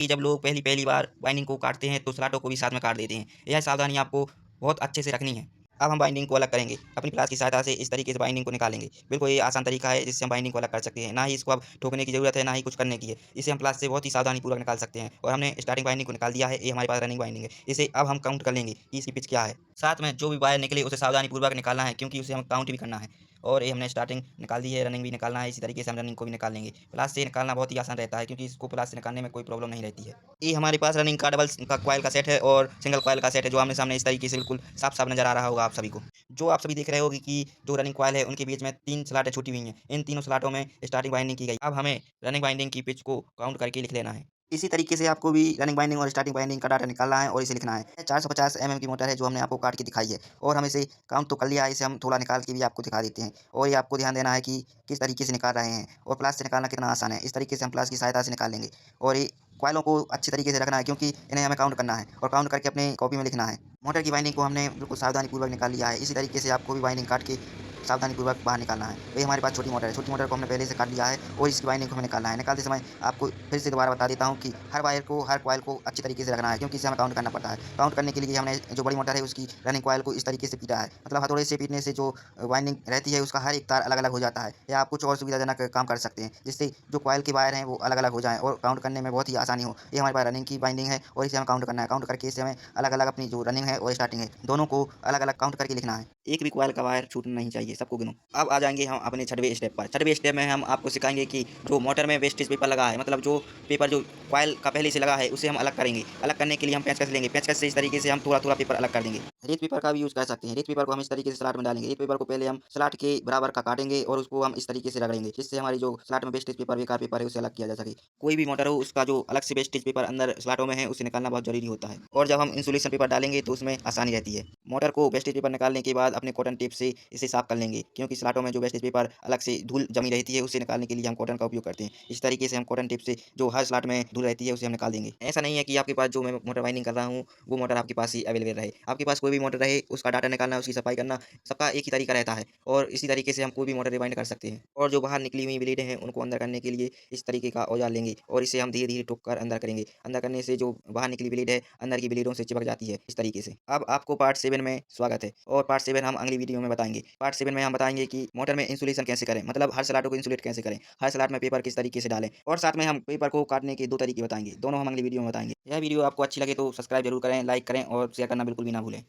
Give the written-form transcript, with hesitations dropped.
कि जब लोग पहली पहली बार बाइंडिंग को काटते हैं तो स्लॉटों को भी साथ में काट देते हैं। यह सावधानी आपको बहुत अच्छे से रखनी है। अब हम बाइंडिंग को अलग करेंगे। अपनी प्लास की सहायता से इस तरीके से बाइंडिंग को निकालेंगे। बिल्कुल ये आसान तरीका है जिससे हम बाइंडिंग को अलग कर सकते हैं। ना ही इसको अब ठोकने की ज़रूरत है, ना ही कुछ करने की है। इसे हम प्लास से बहुत ही सावधानीपूर्वक निकाल सकते हैं और हमने स्टार्टिंग बाइंडिंग को निकाल दिया है। ये हमारे पास रनिंग बाइंडिंग है। इसे अब हम काउंट कर लेंगे कि इसकी पिच क्या है। साथ में जो भी वायर निकले उसे सावधानीपूर्वक निकालना है क्योंकि उसे हमें काउंट भी करना है। और ये हमने स्टार्टिंग निकाल दी है, रनिंग भी निकालना है। इसी तरीके से हम रनिंग को भी निकाल लेंगे। प्लास से निकालना बहुत ही आसान रहता है क्योंकि इसको प्लास से निकालने में कोई प्रॉब्लम नहीं रहती है। ये हमारे पास रनिंग का डबल का कॉइल का सेट है और सिंगल कॉइल का सेट है जो आमने-सामने इस तरीके से बिल्कुल साफ-साफ नज़र आ रहा होगा आप सभी को। जो आप सभी देख रहे होंगे कि जो रनिंग कॉइल है उनके बीच में 3 स्लॉटें छूटी हुई हैं। इन तीनों स्लॉटों में स्टार्टिंग बाइंडिंग की गई। अब हमें रनिंग बाइंडिंग की पिच को काउंट करके लिख लेना है। इसी तरीके से आपको भी रनिंग बाइंडिंग और स्टार्टिंग बाइंडिंग का डाटा निकालना है और इसे लिखना है। 450 एमएम की मोटर है जो हमने आपको काट के दिखाई है और हम इसे काउंट तो कर लिया है, इसे हम थोड़ा निकाल के भी आपको दिखा देते हैं। और ये आपको ध्यान देना है कि किस तरीके से निकाल रहे हैं और प्लास से निकालना कितना आसान है। इस तरीके से हम प्लास की सहायता से निकाल लेंगे और ये कॉइलों को अच्छी तरीके से रखना है क्योंकि इन्हें हमें काउंट करना है और काउंट करके अपनी कॉपी में लिखना है। मोटर की बाइंडिंग को हमने बिल्कुल सावधानीपूर्वक निकाल लिया है। इसी तरीके से आपको भी बाइंडिंग काट के सावधानीपूर्वक बाहर निकालना है। तो ये हमारे पास छोटी मोटर है। छोटी मोटर को हमने पहले से काट लिया है और इसकी बाइंडिंग को हमें निकालना है। निकालते समय आपको फिर से दोबारा बता देता हूँ कि हर वायर को, हर कॉइल को अच्छी तरीके से रखना है क्योंकि इसे हमें काउंट करना पड़ता है। काउंट करने के लिए हमने जो बड़ी मोटर है उसकी रनिंग कॉइल को इस तरीके से पीटा है। मतलब हथौड़े से पीटने से जो वाइंडिंग रहती है उसका हर एक तार अलग-अलग हो जाता है या आप कुछ और सुविधाजनक काम कर सकते हैं जिससे जो कॉइल के वायर हैं वो अलग-अलग हो जाएँ और काउंट करने में बहुत ही आसानी हो। ये हमारे पास रनिंग की बाइंडिंग है और इसे हमें काउंट करना है। काउंट करके इसे हमें अलग-अलग अपनी जो रनिंग है और स्टार्टिंग है दोनों को अलग-अलग काउंट करके लिखना है। एक भी कॉइल का वायर छूटना नहीं चाहिए, सबको गिनो। अब आ जाएँगे हम अपने छठवें स्टेप पर। छठवें स्टेप में हम आपको सिखाएँगे कि जो मोटर में वेस्टेज पेपर लगा है, मतलब जो पेपर जो कॉइल का पहले से लगा है, उसे हम अलग करेंगे। अलग करने के लिए हम पेंचकस लेंगे। पेंचकस से इस तरीके से हम थोड़ा-थोड़ा पेपर अलग कर देंगे। रेत पेपर का भी यूज़ कर सकते हैं। रेत पेपर को हम इस तरीके से स्लॉट में डालेंगे। रेत पेपर को पहले हम स्लॉट के बराबर का काटेंगे और उसको हम इस तरीके से रगड़ेंगे, जिससे हमारी जो स्लॉट में वेस्टेज पेपर, बेकार पेपर है, उसे अलग किया जा सके। कोई भी मोटर हो, उसका जो अलग से वेस्टेज पेपर अंदर स्लॉटों में है, उसे निकालना बहुत ज़रूरी होता है और जब हम इंसुलेशन पेपर डालेंगे, तो उसमें आसानी रहती है। मोटर को वेस्टेज पेपर निकालने के बाद अपने कॉटन टेप से इसे साफ कर लेंगे क्योंकि स्लॉटों में जो वेस्टेज पेपर अलग से धूल जमी रहती है उसे निकालने के लिए हम कॉटन का उपयोग करते हैं। इस तरीके से हम कॉटन टेप से जो हर स्लॉट में धूल रहती है उसे हम निकाल देंगे। ऐसा नहीं है कि आपके पास जो मैं मोटर वाइंडिंग कर रहा हूँ वो मोटर आपके पास ही अवेलेबल रहे। आपके पास कोई भी मोटर रहे उसका डाटा निकालना, उसकी सफाई करना सबका एक ही तरीका रहता है और इसी तरीके से हम कोई भी मोटर रिवाइंड कर सकते हैं। और जो बाहर निकली हुई ब्लेडें हैं उनको अंदर करने के लिए इस तरीके का औजार लेंगे और इसे हम धीरे-धीरे ठोक कर अंदर करेंगे। अंदर करने से जो बाहर निकली ब्लेड है अंदर की ब्लेडों से चिपक जाती है इस तरीके से। अब आपको पार्ट 7 में स्वागत है और पार्ट 7 हम अगली वीडियो में बताएँगे। पार्ट 7 में हम बताएँगे कि मोटर में इंसुलेशन कैसे करें, मतलब हर स्लॉट को इंसुलेट कैसे करें, हर स्लॉट में पेपर किस तरीके से डालें और साथ में हम पेपर को काटने के 2 तरीके बताएँगे। दोनों हम अगली वीडियो में बताएँगे। यह वीडियो आपको अच्छी लगे तो सब्सक्राइब ज़रूर करें, लाइक करें और शेयर करना बिल्कुल भी ना भूलें।